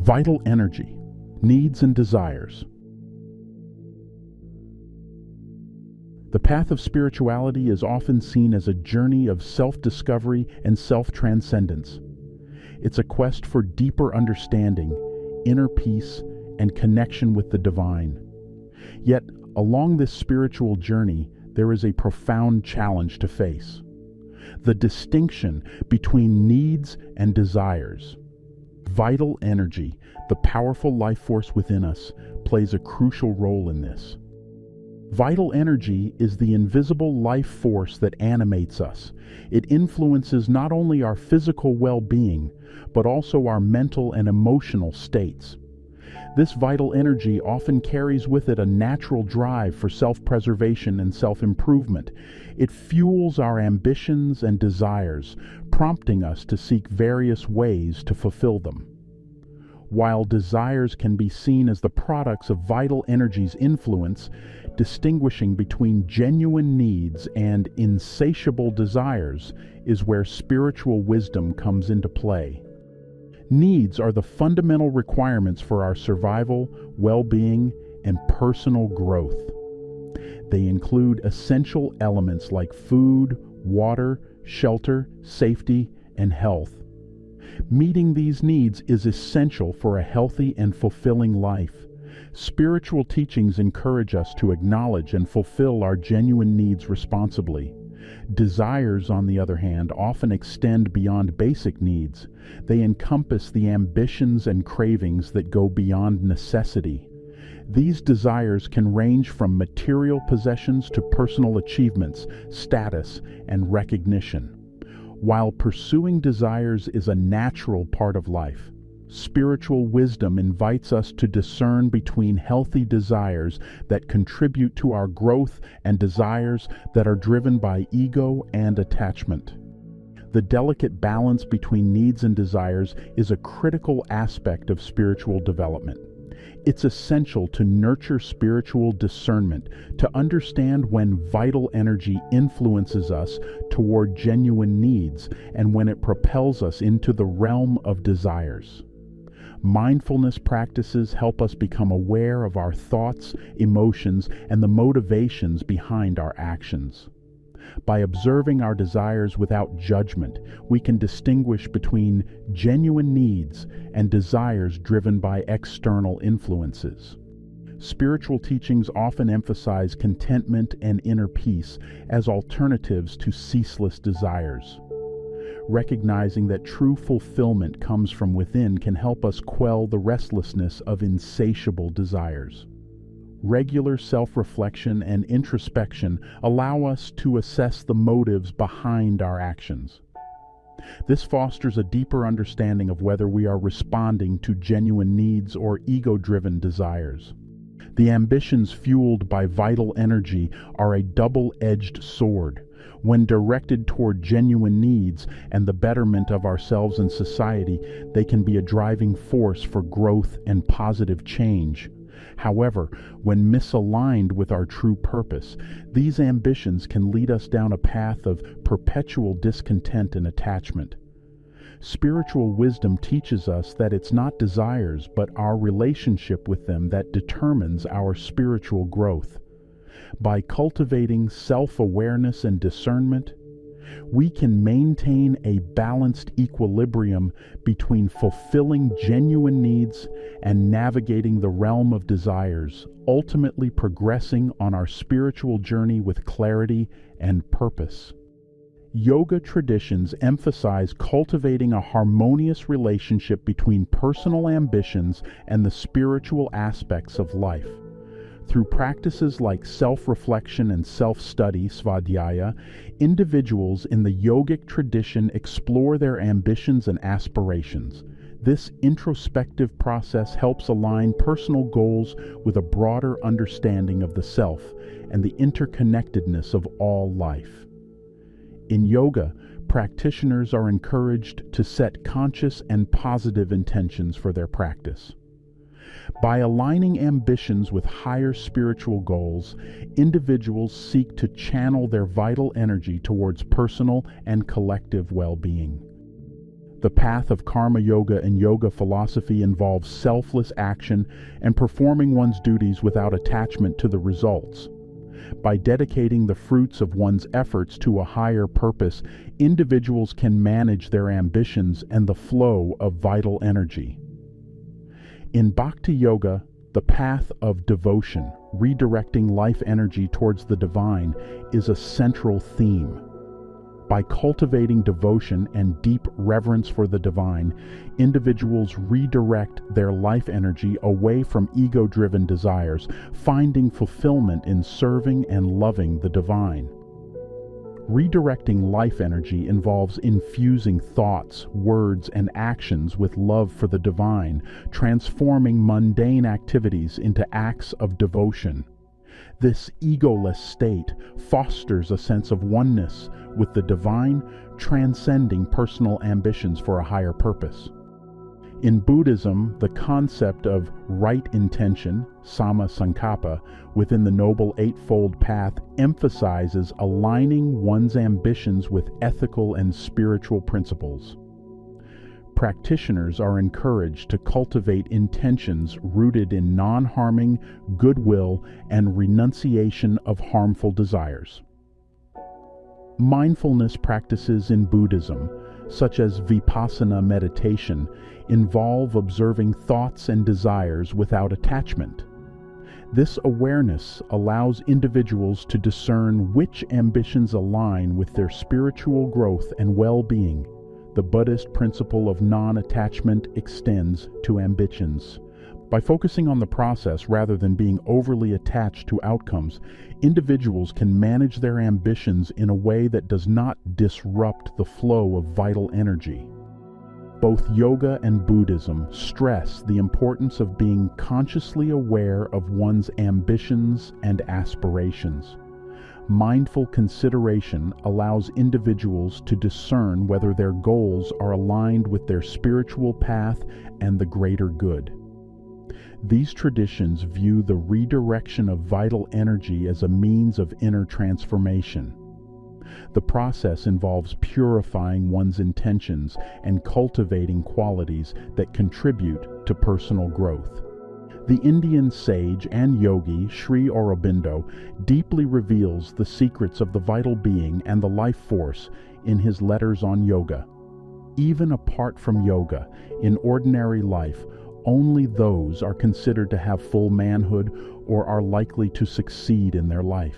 Vital energy, needs and desires. The path of spirituality is often seen as a journey of self-discovery and self-transcendence. It's a quest for deeper understanding, inner peace, and connection with the divine. Yet, along this spiritual journey, there is a profound challenge to face: the distinction between needs and desires. Vital energy, the powerful life force within us, plays a crucial role in this. Vital energy is the invisible life force that animates us. It influences not only our physical well-being, but also our mental and emotional states. This vital energy often carries with it a natural drive for self-preservation and self-improvement. It fuels our ambitions and desires, prompting us to seek various ways to fulfill them. While desires can be seen as the products of vital energy's influence, distinguishing between genuine needs and insatiable desires is where spiritual wisdom comes into play. Needs are the fundamental requirements for our survival, well-being, and personal growth. They include essential elements like food, water, shelter, safety, and health. Meeting these needs is essential for a healthy and fulfilling life. Spiritual teachings encourage us to acknowledge and fulfill our genuine needs responsibly. Desires, on the other hand, often extend beyond basic needs. They encompass the ambitions and cravings that go beyond necessity. These desires can range from material possessions to personal achievements, status, and recognition. While pursuing desires is a natural part of life, spiritual wisdom invites us to discern between healthy desires that contribute to our growth and desires that are driven by ego and attachment. The delicate balance between needs and desires is a critical aspect of spiritual development. It's essential to nurture spiritual discernment, to understand when vital energy influences us toward genuine needs and when it propels us into the realm of desires. Mindfulness practices help us become aware of our thoughts, emotions, and the motivations behind our actions. By observing our desires without judgment, we can distinguish between genuine needs and desires driven by external influences. Spiritual teachings often emphasize contentment and inner peace as alternatives to ceaseless desires. Recognizing that true fulfillment comes from within can help us quell the restlessness of insatiable desires. Regular self-reflection and introspection allow us to assess the motives behind our actions. This fosters a deeper understanding of whether we are responding to genuine needs or ego-driven desires. The ambitions fueled by vital energy are a double-edged sword. When directed toward genuine needs and the betterment of ourselves and society, they can be a driving force for growth and positive change. However, when misaligned with our true purpose, these ambitions can lead us down a path of perpetual discontent and attachment. Spiritual wisdom teaches us that it's not desires, but our relationship with them that determines our spiritual growth. By cultivating self-awareness and discernment, we can maintain a balanced equilibrium between fulfilling genuine needs and navigating the realm of desires, ultimately progressing on our spiritual journey with clarity and purpose. Yoga traditions emphasize cultivating a harmonious relationship between personal ambitions and the spiritual aspects of life. Through practices like self-reflection and self-study, Svadhyaya, individuals in the yogic tradition explore their ambitions and aspirations. This introspective process helps align personal goals with a broader understanding of the self and the interconnectedness of all life. In yoga, practitioners are encouraged to set conscious and positive intentions for their practice. By aligning ambitions with higher spiritual goals, individuals seek to channel their vital energy towards personal and collective well-being. The path of karma yoga and yoga philosophy involves selfless action and performing one's duties without attachment to the results. By dedicating the fruits of one's efforts to a higher purpose, individuals can manage their ambitions and the flow of vital energy. In Bhakti Yoga, the path of devotion, redirecting life energy towards the divine, is a central theme. By cultivating devotion and deep reverence for the divine, individuals redirect their life energy away from ego-driven desires, finding fulfillment in serving and loving the divine. Redirecting life energy involves infusing thoughts, words, and actions with love for the divine, transforming mundane activities into acts of devotion. This egoless state fosters a sense of oneness with the divine, transcending personal ambitions for a higher purpose. In Buddhism, the concept of right intention, samma sankappa, within the Noble Eightfold Path emphasizes aligning one's ambitions with ethical and spiritual principles. Practitioners are encouraged to cultivate intentions rooted in non-harming, goodwill, and renunciation of harmful desires. Mindfulness practices in Buddhism, such as vipassana meditation, involve observing thoughts and desires without attachment. This awareness allows individuals to discern which ambitions align with their spiritual growth and well-being. The Buddhist principle of non-attachment extends to ambitions. By focusing on the process rather than being overly attached to outcomes, individuals can manage their ambitions in a way that does not disrupt the flow of vital energy. Both yoga and Buddhism stress the importance of being consciously aware of one's ambitions and aspirations. Mindful consideration allows individuals to discern whether their goals are aligned with their spiritual path and the greater good. These traditions view the redirection of vital energy as a means of inner transformation. The process involves purifying one's intentions and cultivating qualities that contribute to personal growth. The Indian sage and yogi Sri Aurobindo deeply reveals the secrets of the vital being and the life force in his letters on yoga. Even apart from yoga, in ordinary life, only those are considered to have full manhood or are likely to succeed in their life.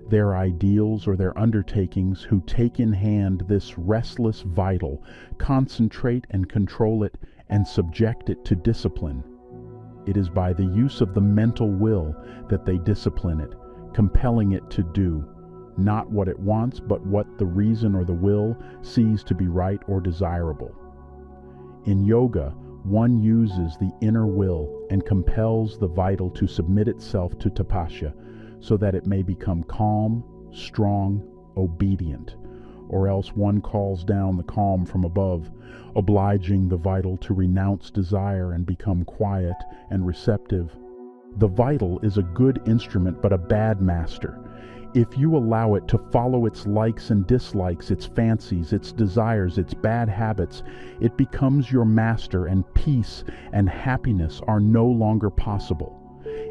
Their ideals or their undertakings who take in hand this restless vital, concentrate and control it, and subject it to discipline. It is by the use of the mental will that they discipline it, compelling it to do, not what it wants, but what the reason or the will sees to be right or desirable. In yoga, one uses the inner will and compels the vital to submit itself to tapasya, so that it may become calm, strong, obedient, or else one calls down the calm from above, obliging the vital to renounce desire and become quiet and receptive. The vital is a good instrument but a bad master. If you allow it to follow its likes and dislikes, its fancies, its desires, its bad habits, it becomes your master, and peace and happiness are no longer possible.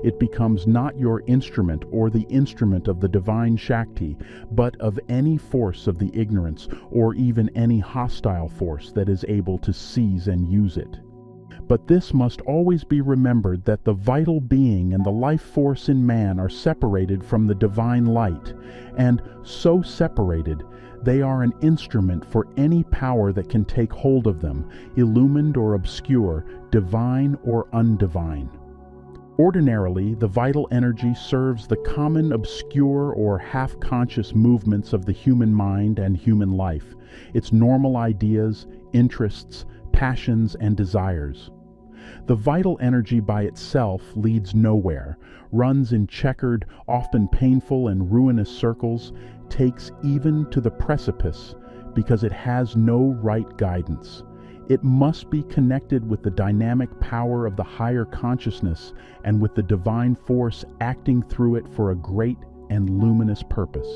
It becomes not your instrument or the instrument of the divine Shakti, but of any force of the ignorance or even any hostile force that is able to seize and use it. But this must always be remembered, that the vital being and the life force in man are separated from the divine light, and so separated, they are an instrument for any power that can take hold of them, illumined or obscure, divine or undivine. Ordinarily, the vital energy serves the common obscure or half-conscious movements of the human mind and human life, its normal ideas, interests, passions, and desires. The vital energy by itself leads nowhere, runs in checkered, often painful and ruinous circles, takes even to the precipice, because it has no right guidance. It must be connected with the dynamic power of the higher consciousness and with the divine force acting through it for a great and luminous purpose.